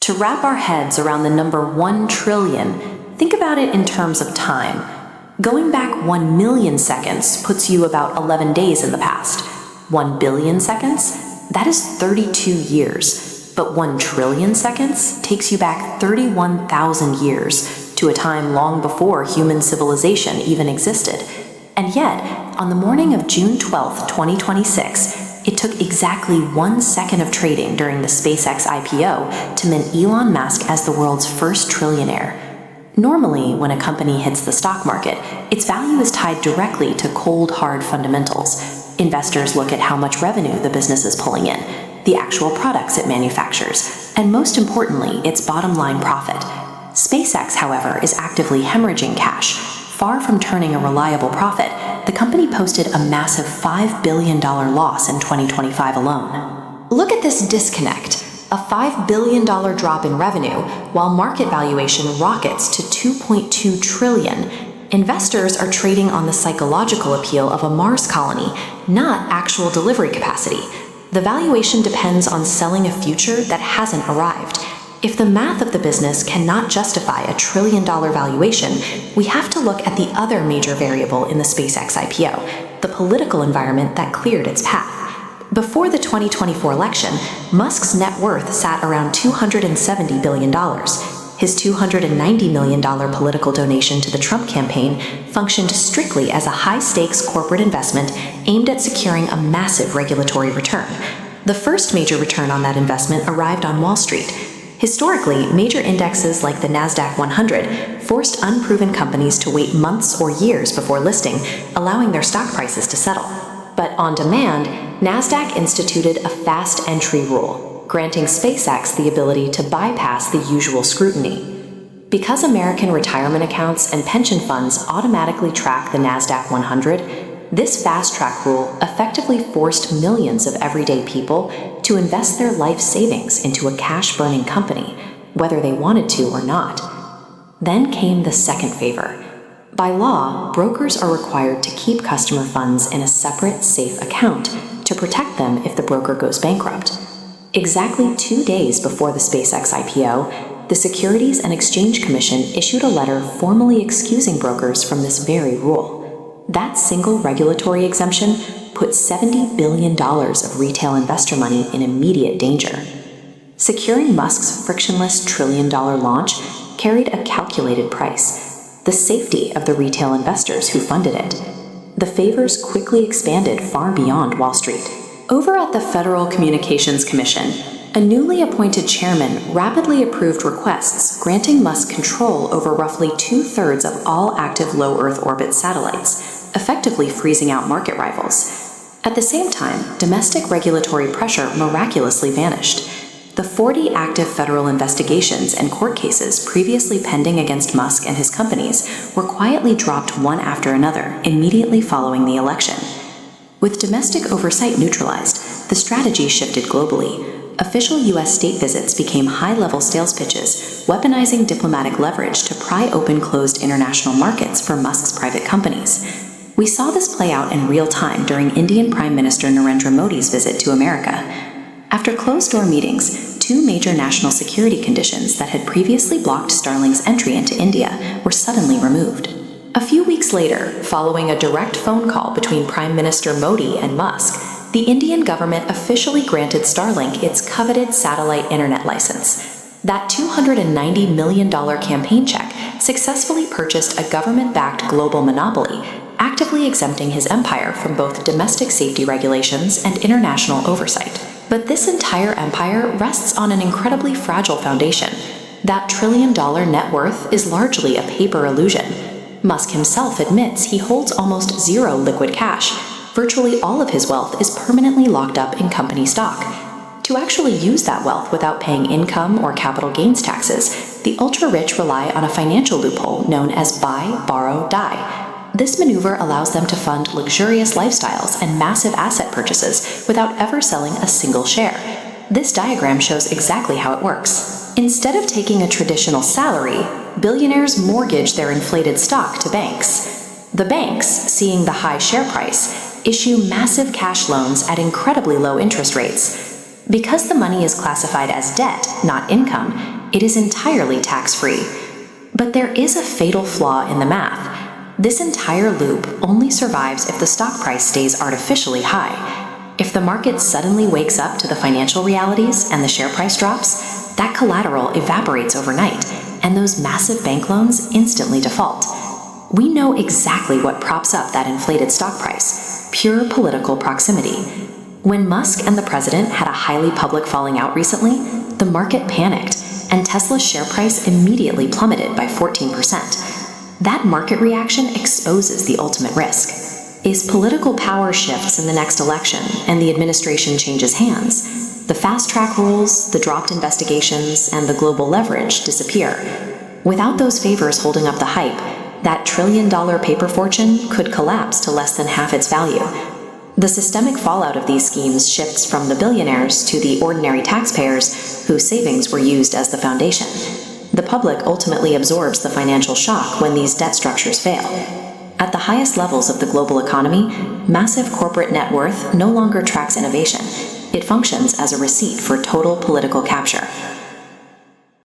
To wrap our heads around the number 1 trillion, think about it in terms of time. Going back 1 million seconds puts you about 11 days in the past. 1 billion seconds? That is 32 years. But 1 trillion seconds takes you back 31,000 years to a time long before human civilization even existed. And yet, on the morning of June 12, 2026, it took exactly 1 second of trading during the SpaceX IPO to mint Elon Musk as the world's first trillionaire. Normally, when a company hits the stock market, its value is tied directly to cold, hard fundamentals. Investors look at how much revenue the business is pulling in, the actual products it manufactures, and most importantly, its bottom line profit. SpaceX, however, is actively hemorrhaging cash. Far from turning a reliable profit, the company posted a massive $5 billion loss in 2025 alone. Look at this disconnect. A $5 billion drop in revenue, while market valuation rockets to $2.2 trillion. Investors are trading on the psychological appeal of a Mars colony, not actual delivery capacity. The valuation depends on selling a future that hasn't arrived. If the math of the business cannot justify a $1 trillion valuation, we have to look at the other major variable in the SpaceX IPO, the political environment that cleared its path. Before the 2024 election, Musk's net worth sat around $270 billion. His $290 million political donation to the Trump campaign functioned strictly as a high-stakes corporate investment aimed at securing a massive regulatory return. The first major return on that investment arrived on Wall Street. Historically, major indexes like the NASDAQ 100 forced unproven companies to wait months or years before listing, allowing their stock prices to settle. But on demand, NASDAQ instituted a fast entry rule, granting SpaceX the ability to bypass the usual scrutiny. Because American retirement accounts and pension funds automatically track the NASDAQ 100, this fast-track rule effectively forced millions of everyday people to invest their life savings into a cash-burning company, whether they wanted to or not. Then came the second favor. By law, brokers are required to keep customer funds in a separate, safe account to protect them if the broker goes bankrupt. Exactly 2 days before the SpaceX IPO, the Securities and Exchange Commission issued a letter formally excusing brokers from this very rule. That single regulatory exemption put $70 billion of retail investor money in immediate danger. Securing Musk's frictionless trillion-dollar launch carried a calculated price: the safety of the retail investors who funded it. The favors quickly expanded far beyond Wall Street. Over at the Federal Communications Commission, a newly appointed chairman rapidly approved requests granting Musk control over roughly 2/3 of all active low Earth orbit satellites, effectively freezing out market rivals. At the same time, domestic regulatory pressure miraculously vanished. The 40 active federal investigations and court cases previously pending against Musk and his companies were quietly dropped one after another immediately following the election. With domestic oversight neutralized, the strategy shifted globally. Official U.S. state visits became high-level sales pitches, weaponizing diplomatic leverage to pry open closed international markets for Musk's private companies. We saw this play out in real time during Indian Prime Minister Narendra Modi's visit to America. After closed-door meetings, 2 major national security conditions that had previously blocked Starlink's entry into India were suddenly removed. A few weeks later, following a direct phone call between Prime Minister Modi and Musk, the Indian government officially granted Starlink its coveted satellite internet license. That $290 million campaign check successfully purchased a government-backed global monopoly, actively exempting his empire from both domestic safety regulations and international oversight. But this entire empire rests on an incredibly fragile foundation. That $1 trillion net worth is largely a paper illusion. Musk himself admits he holds almost zero liquid cash. Virtually all of his wealth is permanently locked up in company stock. To actually use that wealth without paying income or capital gains taxes, the ultra-rich rely on a financial loophole known as buy, borrow, die. This maneuver allows them to fund luxurious lifestyles and massive asset purchases without ever selling a single share. This diagram shows exactly how it works. Instead of taking a traditional salary, billionaires mortgage their inflated stock to banks. The banks, seeing the high share price, issue massive cash loans at incredibly low interest rates. Because the money is classified as debt, not income, it is entirely tax-free. But there is a fatal flaw in the math. This entire loop only survives if the stock price stays artificially high. If the market suddenly wakes up to the financial realities and the share price drops, that collateral evaporates overnight, and those massive bank loans instantly default. We know exactly what props up that inflated stock price: pure political proximity. When Musk and the president had a highly public falling out recently, the market panicked, and Tesla's share price immediately plummeted by 14%. That market reaction exposes the ultimate risk. Is political power shifts in the next election and the administration changes hands, the fast-track rules, the dropped investigations, and the global leverage disappear. Without those favors holding up the hype, that trillion-dollar paper fortune could collapse to less than half its value. The systemic fallout of these schemes shifts from the billionaires to the ordinary taxpayers whose savings were used as the foundation. The public ultimately absorbs the financial shock when these debt structures fail. At the highest levels of the global economy, massive corporate net worth no longer tracks innovation. It functions as a receipt for total political capture.